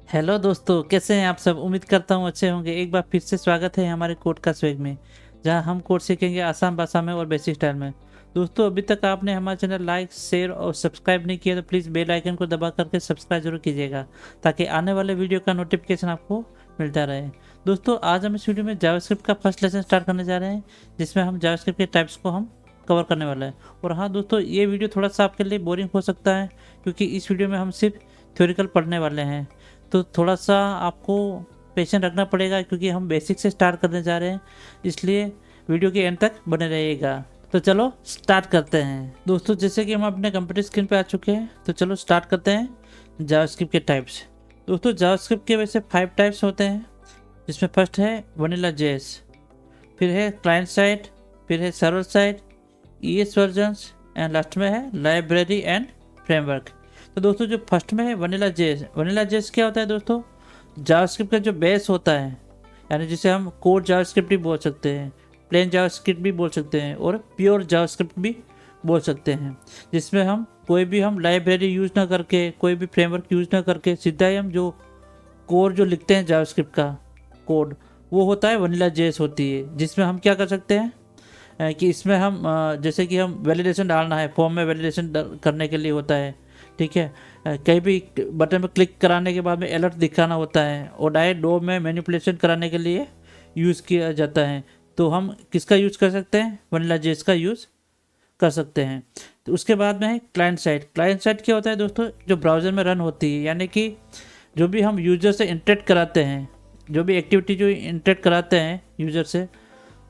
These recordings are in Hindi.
हेलो दोस्तों, कैसे हैं आप सब। उम्मीद करता हूँ अच्छे होंगे। एक बार फिर से स्वागत है हमारे कोड का स्वेग में, जहां हम कोड सीखेंगे आसान भाषा में और बेसिक स्टाइल में। दोस्तों, अभी तक आपने हमारा चैनल लाइक शेयर और सब्सक्राइब नहीं किया तो प्लीज़ बेल आइकन को दबा करके सब्सक्राइब जरूर कीजिएगा, ताकि आने वाले वीडियो का नोटिफिकेशन आपको मिलता रहे। दोस्तों, आज हम इस वीडियो में जावास्क्रिप्ट का फर्स्ट लेसन स्टार्ट करने जा रहे हैं, जिसमें हम जावास्क्रिप्ट के टाइप्स को हम कवर करने वाला है। और हाँ दोस्तों, ये वीडियो थोड़ा सा आपके लिए बोरिंग हो सकता है, क्योंकि इस वीडियो में हम सिर्फ थ्योरिकल पढ़ने वाले हैं। तो थोड़ा सा आपको पेशेंस रखना पड़ेगा, क्योंकि हम बेसिक से स्टार्ट करने जा रहे हैं, इसलिए वीडियो के एंड तक बने रहिएगा। तो चलो स्टार्ट करते हैं। दोस्तों, जैसे कि हम अपने कंप्यूटर स्क्रीन पे आ चुके हैं, तो चलो स्टार्ट करते हैं जावास्क्रिप्ट के टाइप्स। दोस्तों, जावास्क्रिप्ट के वैसे 5 टाइप्स होते हैं, जिसमें फर्स्ट है वनीला जेएस, फिर है क्लाइंट साइड, फिर है server side, ES versions, and last में है लाइब्रेरी एंड फ्रेमवर्क। तो दोस्तों, जो फर्स्ट में है वनीला जेएस क्या होता है दोस्तों? जावास्क्रिप्ट का जो बेस होता है, यानी जिसे हम कोड जावास्क्रिप्ट भी बोल सकते हैं, प्लेन जावास्क्रिप्ट भी बोल सकते हैं, और प्योर जावास्क्रिप्ट भी बोल सकते हैं, जिसमें हम कोई भी हम लाइब्रेरी यूज़ ना करके, कोई भी फ्रेमवर्क यूज़ ना करके, सीधा ही हम जो कोड जो लिखते हैं जावास्क्रिप्ट का कोड, वो होता है वनीला जेएस होती है। जिसमें हम क्या कर सकते हैं कि इसमें हम जैसे कि हम वैलिडेशन डालना है, फॉर्म में वैलिडेशन करने के लिए होता है, ठीक है। कहीं भी बटन पर क्लिक कराने के बाद में अलर्ट दिखाना होता है, और डायरेक्ट डो में मैनिपुलेशन कराने के लिए यूज़ किया जाता है। तो हम किसका यूज़ कर सकते हैं? वनीला जेएस का यूज़ कर सकते हैं। तो उसके बाद में है क्लाइंट साइड। क्लाइंट साइड क्या होता है दोस्तों? जो ब्राउज़र में रन होती है, यानी कि जो भी हम यूज़र से इंटरेक्ट कराते हैं, जो भी एक्टिविटी जो इंटरेक्ट कराते हैं यूज़र से,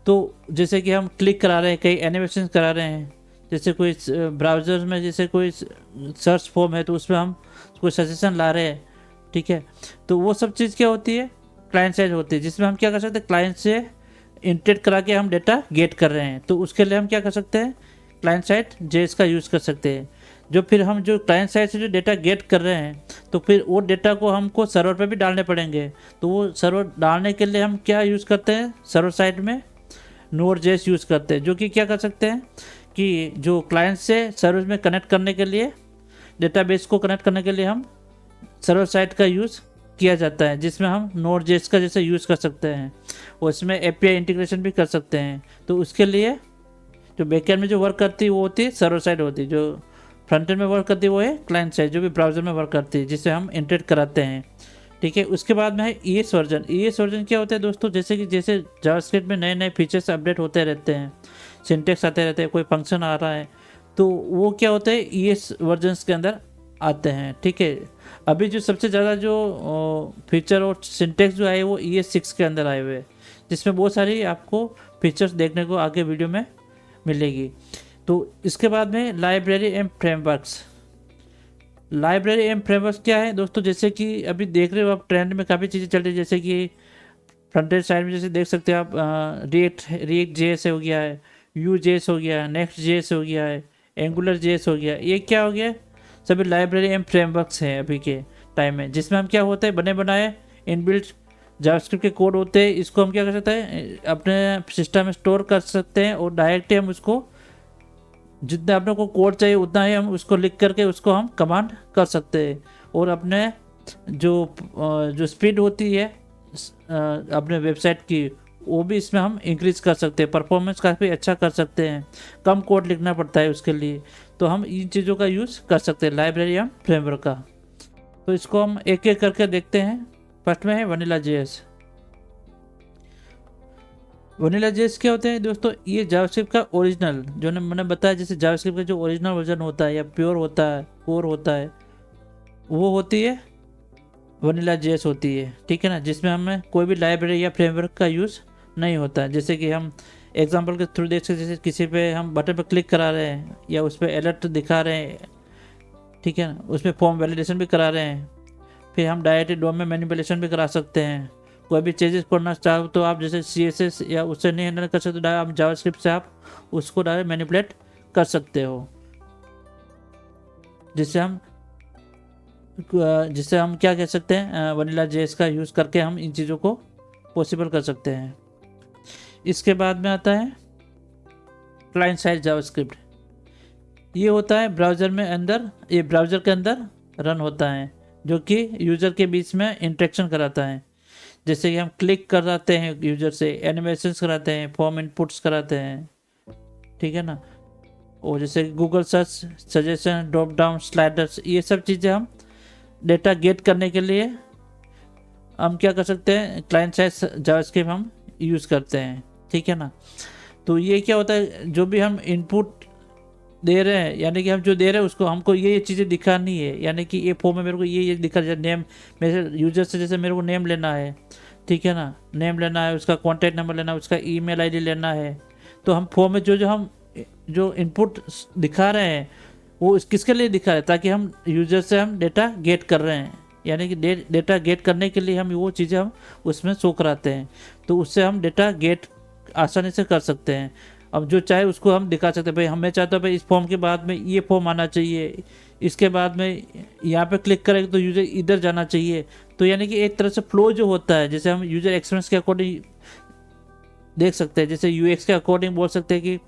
तो जैसे कि हम क्लिक करा रहे हैं, कई एनिमेशन करा रहे हैं, जैसे कोई ब्राउज़र में जैसे कोई सर्च फॉर्म है, तो उसमें हम कोई सजेशन ला रहे हैं, ठीक है। तो वो सब चीज़ क्या होती है? क्लाइंट साइड होती है, जिसमें हम क्या कर सकते हैं? क्लाइंट से इंटरेक्ट करा के हम डेटा गेट कर रहे हैं, तो उसके लिए हम क्या कर सकते हैं? क्लाइंट साइड जेएस का यूज़ कर सकते हैं। जो फिर हम जो क्लाइंट साइड से जो डेटा गेट कर रहे हैं, तो फिर वो डेटा को हमको सर्वर पे भी डालने पड़ेंगे। तो वो सर्वर डालने के लिए हम क्या यूज़ करते हैं? सर्वर साइड में नोड जेएस यूज़ करते हैं, जो कि क्या कर सकते हैं कि जो क्लाइंट से सर्वर में कनेक्ट करने के लिए, डेटाबेस को कनेक्ट करने के लिए हम सर्वर साइड का यूज़ किया जाता है, जिसमें हम नोड जेएस का जैसे यूज़ कर सकते हैं, और इसमें एपीआई इंटीग्रेशन भी कर सकते हैं। तो उसके लिए जो बैकएंड में जो वर्क करती है वो होती है सर्वर साइड होती है, जो फ्रंट एंड में वर्क करती है वो है क्लाइंट साइड, जो भी ब्राउज़र में वर्क करती है, जिसे हम इंटरेक्ट कराते हैं, ठीक है। उसके बाद में है ईएस वर्जन। ईएस वर्जन क्या होता है दोस्तों? जैसे जावास्क्रिप्ट में नए नए फीचर्स अपडेट होते रहते हैं, सिंटेक्स आते रहते हैं, कोई फंक्शन आ रहा है, तो वो क्या होता है? ईएस वर्जन्स के अंदर आते हैं, ठीक है। अभी जो सबसे ज़्यादा जो फीचर और सिंटेक्स जो आए वो ES6 के अंदर आए हुए हैं, जिसमें बहुत सारी आपको फीचर्स देखने को आगे वीडियो में मिलेगी। तो इसके बाद में library and frameworks. Library and frameworks क्या है दोस्तों? जैसे कि अभी देख रहे हो आप, ट्रेंड में काफ़ी चीज़ें चल रही है, जैसे कि फ्रंट एंड साइड में जैसे देख सकते हो आप, रिएक्ट जेएस हो गया है, यू जेएस हो गया है, नेक्स्ट जेएस हो गया है, एंगुलर जेएस हो गया। ये क्या हो गया? सभी लाइब्रेरी एंड फ्रेमवर्क्स हैं अभी के टाइम में, जिसमें हम क्या होते हैं, बने बनाए इनबिल्ट जावास्क्रिप्ट के कोड होते हैं। इसको हम क्या कर सकते हैं? अपने सिस्टम में स्टोर कर सकते हैं, और डायरेक्ट हम उसको जितना अपने को कोड चाहिए उतना ही हम उसको लिख करके उसको हम कमांड कर सकते हैं, और अपने जो स्पीड होती है अपने वेबसाइट की, वो भी इसमें हम इंक्रीज कर सकते हैं, परफॉर्मेंस काफ़ी अच्छा कर सकते हैं, कम कोड लिखना पड़ता है उसके लिए। तो हम इन चीज़ों का यूज़ कर सकते हैं, लाइब्रेरी या फ्रेमवर्क का। तो इसको हम एक एक करके देखते हैं। फर्स्ट में है वनीला जेएस। वनीला जेएस क्या होते हैं दोस्तों? ये जावास्क्रिप्ट का ओरिजिनल, जो मैंने बताया, जैसे जावास्क्रिप्ट का जो ओरिजिनल वर्जन होता है, या प्योर होता है, कोर होता है, वो होती है वनीला जेएस होती है, ठीक है ना। जिसमें हमें कोई भी लाइब्रेरी या फ्रेमवर्क का यूज़ नहीं होता है। जैसे कि हम एग्जांपल के थ्रू देख सकते हैं, जैसे किसी पे हम बटन पर क्लिक करा रहे हैं, या उस पर अलर्ट दिखा रहे हैं, ठीक है ना, उसमें फॉर्म वैलिडेशन भी करा रहे हैं, फिर हम डायरेक्ट डोम में मैनिपुलेशन भी करा सकते हैं। कोई भी चेंजेस करना चाहो तो आप जैसे CSS या उससे नहीं हैंडल कर सकते, तो डायरेक्ट आप जावास्क्रिप्ट से आप उसको डायरेक्ट मैनिपुलेट कर सकते हो, जिससे हम क्या कह सकते हैं, वनीला जेएस का यूज़ करके हम इन चीज़ों को पॉसिबल कर सकते हैं। इसके बाद में आता है क्लाइंट साइड जावास्क्रिप्ट। ये होता है ब्राउज़र में अंदर, ये ब्राउज़र के अंदर रन होता है, जो कि यूज़र के बीच में इंटरेक्शन कराता है। जैसे कि हम क्लिक कराते हैं यूज़र से, एनिमेशंस कराते हैं, फॉर्म इनपुट्स कराते हैं, ठीक है ना। और जैसे Google search, suggestion, drop down, sliders, ये सब चीज़ें हम डेटा गेट करने के लिए हम क्या कर सकते हैं, क्लाइंट साइड जावास्क्रिप्ट हम यूज़ करते हैं, ठीक है ना। तो ये क्या होता है, जो भी हम इनपुट दे रहे हैं, यानी कि हम जो दे रहे हैं उसको हमको ये चीज़ें दिखानी है, यानी कि ये फॉर्म में मेरे को ये दिखा जाए, नेम मेरे यूजर से, जैसे मेरे को नेम लेना है, ठीक है ना, नेम लेना है, उसका कॉन्टैक्ट नंबर लेना है, उसका ईमेल आईडी लेना है। तो हम फॉर्म में जो इनपुट दिखा रहे हैं वो किसके लिए दिखा रहे हैं, ताकि हम यूजर से हम डेटा गेट कर रहे हैं, यानी कि डेटा गेट करने के लिए हम वो चीज़ें हम उसमें शो कराते हैं। तो उससे हम डेटा गेट आसानी से कर सकते हैं। अब जो चाहे उसको हम दिखा सकते हैं, भाई मैं चाहता हूँ भाई इस फॉर्म के बाद में ये फॉर्म आना चाहिए, इसके बाद में यहाँ पे क्लिक करेंगे तो यूजर इधर जाना चाहिए। तो यानी कि एक तरह से फ्लो जो होता है, जैसे हम यूजर एक्सपीरियंस के अकॉर्डिंग देख सकते हैं, जैसे यूएक्स के अकॉर्डिंग बोल सकते हैं कि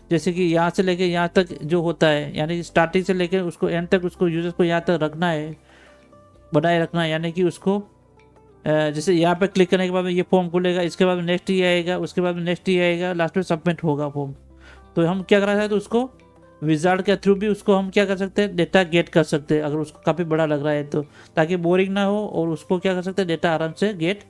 जैसे कि यहाँ से लेके यहाँ तक जो होता है, यानी स्टार्टिंग से लेके उसको एंड तक उसको यूजर को यहाँ तक रखना है, बनाए रखना है। यानी कि उसको जैसे यहाँ पे क्लिक करने के बाद में ये फॉर्म खुलेगा, इसके बाद में नेक्स्ट ये आएगा, उसके बाद में नेक्स्ट ये आएगा, लास्ट में सबमिट होगा फॉर्म। तो हम क्या करना है, तो उसको विजार्ड के थ्रू भी उसको हम क्या कर सकते हैं, डेटा गेट कर सकते हैं, अगर उसको काफ़ी बड़ा लग रहा है तो, ताकि बोरिंग ना हो, और उसको क्या कर सकते हैं, डेटा आराम से गेट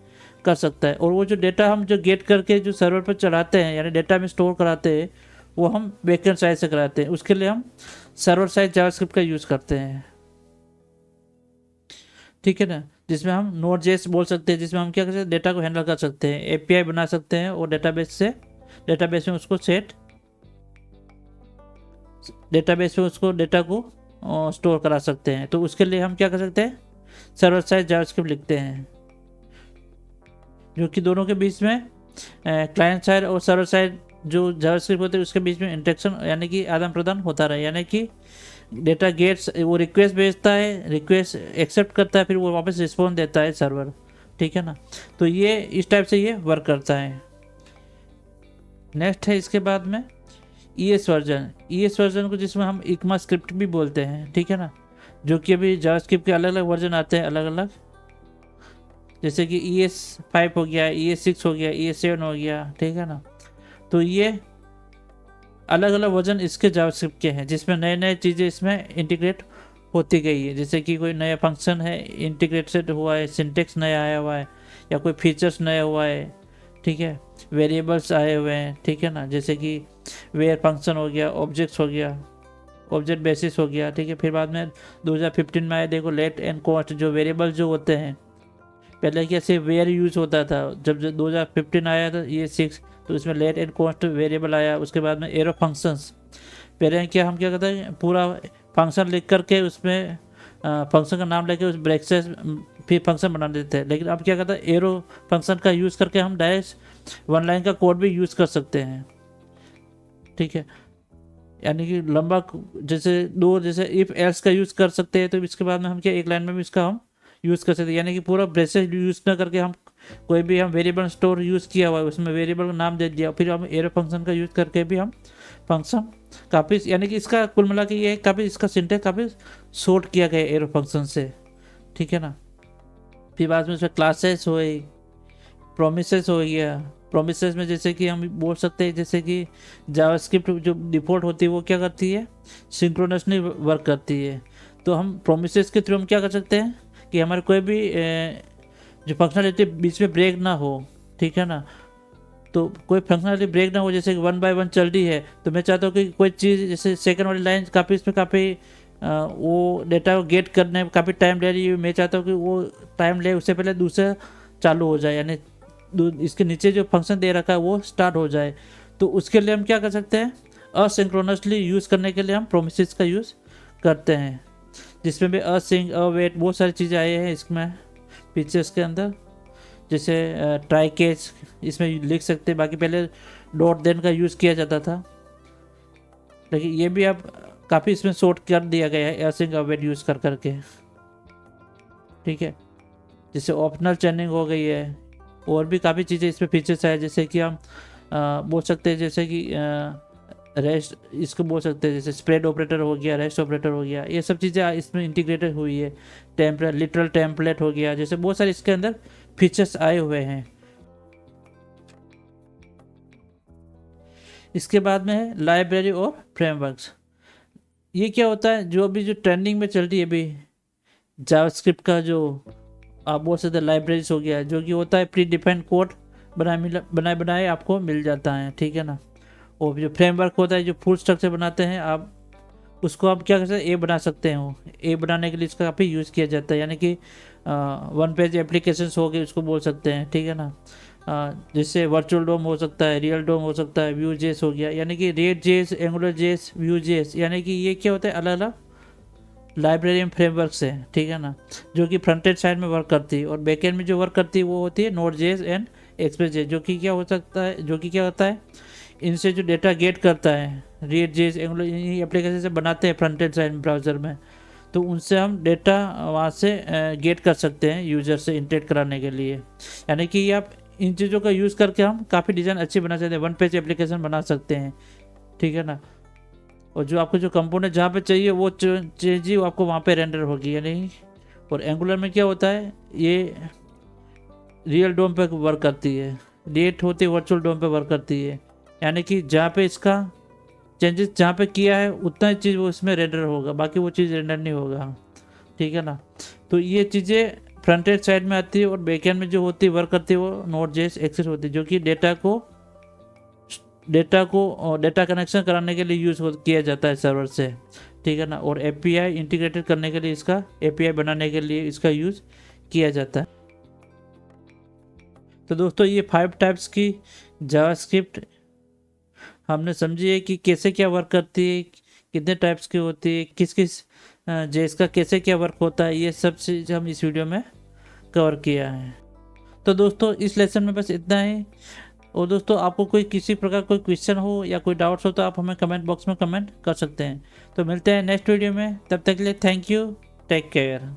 कर सकता है। और वो जो डेटा हम जो गेट करके जो सर्वर पर चढ़ाते हैं, यानी डेटा में स्टोर कराते हैं, वो हम बैकएंड साइड से कराते हैं। उसके लिए हम सर्वर साइड जावास्क्रिप्ट का यूज़ करते हैं, ठीक है ना, जिसमें हम नोड जेएस बोल सकते हैं, जिसमें हम क्या कर सकते हैं, डेटा को हैंडल कर सकते हैं, एपीआई बना सकते हैं, और डेटाबेस में उसको डेटाबेस में उसको डेटा को स्टोर करा सकते हैं। तो उसके लिए हम क्या कर सकते हैं, सर्वर साइड जावास्क्रिप्ट लिखते हैं, जो कि दोनों के बीच में क्लाइंट साइड और सर्वर साइड जो जावास्क्रिप्ट होते हैं उसके बीच में इंटरेक्शन, यानी कि आदान प्रदान होता रहे, यानी कि डेटा गेट्स वो रिक्वेस्ट भेजता है, रिक्वेस्ट एक्सेप्ट करता है, फिर वो वापस रिस्पॉन्स देता है सर्वर, ठीक है ना। तो ये इस टाइप से ये वर्क करता है। नेक्स्ट है इसके बाद में ES वर्जन को, जिसमें हम इक्मा स्क्रिप्ट भी बोलते हैं, ठीक है ना, जो कि अभी जावास्क्रिप्ट के अलग अलग वर्जन आते हैं अलग अलग, जैसे कि ES5 हो गया, ES6 हो गया, ES7 हो गया, ठीक है ना। तो ये अलग अलग वर्जन इसके जावास्क्रिप्ट के हैं, जिसमें नए नए चीज़ें इसमें इंटीग्रेट होती गई है। जैसे कि कोई नया फंक्शन है इंटीग्रेटेड हुआ है, सिंटेक्स नया आया हुआ है, या कोई फीचर्स नया हुआ है, ठीक है, वेरिएबल्स आए हुए हैं, ठीक है ना, जैसे कि वेयर फंक्शन हो गया, ऑब्जेक्ट्स हो गया, ऑब्जेक्ट बेसिस हो गया, ठीक है। फिर बाद में 2015 में आया, देखो लेट एंड कॉस्ट, जो वेरिएबल जो होते हैं, पहले क्या सिर्फ वेयर यूज होता था, जब 2015 आया था ये 6, तो इसमें लेट एंड कॉस्ट वेरिएबल आया। उसके बाद में एरो फंक्शंस, पहले क्या हम क्या करते हैं, पूरा फंक्शन लिख करके उसमें फंक्शन का नाम लेके उस ब्रेक से फिर फंक्शन बना देते हैं, लेकिन अब क्या करते हैं, एरो फंक्शन का यूज़ करके हम डायरेक्ट वन लाइन का कोड भी यूज़ कर सकते हैं, ठीक है। यानी कि लंबा, जैसे इफ़ एल्स का यूज़ कर सकते हैं, तो इसके बाद में हम क्या एक लाइन में भी इसका हम यूज़ कर सकते हैं। यानी कि पूरा ब्रेसेस यूज़ ना करके हम कोई भी हम वेरिएबल स्टोर यूज़ किया हुआ है, उसमें वेरिएबल का नाम दे दिया, फिर हम एरो फंक्शन का यूज़ करके भी हम फंक्शन काफ़ी, यानी कि इसका कुल मिला के ये काफ़ी, इसका सिंटेक्स काफ़ी शॉर्ट किया गया एरो फंक्शन से, ठीक है ना। फिर बाद में उसमें क्लासेस हुए, प्रोमिसेस हो गया। प्रोमिसेस में जैसे कि हम बोल सकते हैं, जैसे कि जावास्क्रिप्ट जो डिफ़ॉल्ट होती है वो क्या करती है, सिंक्रोनसली वर्क करती है। तो हम प्रोमिसेस के थ्रू हम क्या कर सकते हैं कि हमारे कोई भी जो फंक्शनलिटी बीच में ब्रेक ना हो, ठीक है ना। तो कोई फंक्शनलिटी ब्रेक ना हो, जैसे कि 1 बाय 1 चल रही है, तो मैं चाहता हूँ कि कोई चीज़, जैसे सेकंड वाली लाइन काफ़ी इसमें काफ़ी वो डेटा को गेट करने में काफ़ी टाइम ले रही है, मैं चाहता हूँ कि वो टाइम ले, उससे पहले दूसरा चालू हो जाए, यानी इसके नीचे जो फंक्शन दे रखा है वो स्टार्ट हो जाए। तो उसके लिए हम क्या कर सकते हैं, असिंक्रोनसली यूज़ करने के लिए हम प्रोमिसेस का यूज़ करते हैं, जिसमें भी असिंक, अवेट, बहुत सारी चीज़ें आई हैं इसमें फीचर्स के अंदर। जैसे ट्राई केस इसमें लिख सकते हैं, बाकी पहले डॉट देन का यूज़ किया जाता था, लेकिन ये भी अब काफ़ी इसमें शॉर्ट कर दिया गया है असिंक अवेट यूज़ कर करके, ठीक है। जैसे ऑप्शनल चैनिंग हो गई है, और भी काफ़ी चीज़ें इसमें फीचर्स है, जैसे कि हम बोल सकते हैं, जैसे कि रेस्ट इसको बोल सकते हैं, जैसे स्प्रेड ऑपरेटर हो गया, रेस्ट ऑपरेटर हो गया, ये सब चीज़ें इसमें इंटीग्रेटेड हुई है। टेम्पलेट, लिटरल टेम्पलेट हो गया, जैसे बहुत सारे इसके अंदर फीचर्स आए हुए हैं। इसके बाद में है लाइब्रेरी और फ्रेमवर्क्स। ये क्या होता है, जो अभी जो ट्रेंडिंग में चल रही है अभी जावास्क्रिप्ट का, जो आप बोल सकते हैं लाइब्रेरीज हो गया, जो कि होता है प्री डिफाइंड कोड बनाए बनाए आपको मिल जाता है, ठीक है ना। और जो फ्रेमवर्क होता है, जो फुल स्ट्रक्चर बनाते हैं आप, उसको आप क्या कर सकते हैं, ए बना सकते हो। ए बनाने के लिए इसका काफ़ी यूज़ किया जाता है, यानी कि वन पेज एप्लीकेशंस हो गए उसको बोल सकते हैं, ठीक है ना। जिससे वर्चुअल डोम हो सकता है, रियल डोम हो सकता है, व्यू जेस हो गया, यानी कि रेड जेस, एंगुलर जेस, व्यू जेस, यानी कि ये क्या होता है, अलग अलग लाइब्रेरी में फ्रेमवर्क से, ठीक है ना, जो कि फ्रंट एंड साइड में वर्क करती है। और बैक एंड में जो वर्क करती है वो होती है नोड जेस एंड एक्सप्रेस जेस, जो कि क्या हो सकता है, जो कि क्या होता है, इनसे जो डेटा गेट करता है, रेड जेस, एंगुलर, एप्लीकेशन से बनाते हैं फ्रंट एंड साइड में ब्राउज़र में, तो उनसे हम डेटा वहाँ से गेट कर सकते हैं यूज़र से इंटरेक्ट कराने के लिए। यानी कि आप इन चीज़ों का यूज़ करके हम काफ़ी डिज़ाइन अच्छी बना सकते हैं, वन पेज एप्लीकेशन बना सकते हैं, ठीक है ना। और जो आपको जो कंपोनेंट जहाँ पे चाहिए वो चीज़ ही आपको वहाँ पे रेंडर होगी, यानी। और एंगुलर में क्या होता है, ये रियल डोम पे वर्क करती है, डेट होती है वर्चुअल डोम पे वर्क करती है, यानी कि जहाँ पे इसका चेंजेस जहाँ पे किया है उतना ही चीज़ वो इसमें रेंडर होगा, बाकी वो चीज़ रेंडर नहीं होगा, ठीक है ना। तो ये चीज़ें फ्रंट एंड साइड में आती है, और बैक एंड में जो होती है वर्क करती है वो नोड जेएस एक्सेस होती है, जो कि डेटा कनेक्शन कराने के लिए यूज़ किया जाता है सर्वर से, ठीक है ना। और एपीआई इंटीग्रेटेड करने के लिए, इसका एपीआई बनाने के लिए इसका यूज़ किया जाता है। तो दोस्तों ये 5 टाइप्स की जावास्क्रिप्ट हमने समझी है कि कैसे क्या वर्क करती है, कितने टाइप्स की होती है, किस किस जेएस का कैसे क्या वर्क होता है, ये सब चीज़ हम इस वीडियो में कवर किया है। तो दोस्तों इस लेसन में बस इतना ही। और दोस्तों आपको कोई किसी प्रकार कोई क्वेश्चन हो या कोई डाउट्स हो तो आप हमें कमेंट बॉक्स में कमेंट कर सकते हैं। तो मिलते हैं नेक्स्ट वीडियो में, तब तक के लिए थैंक यू, टेक केयर।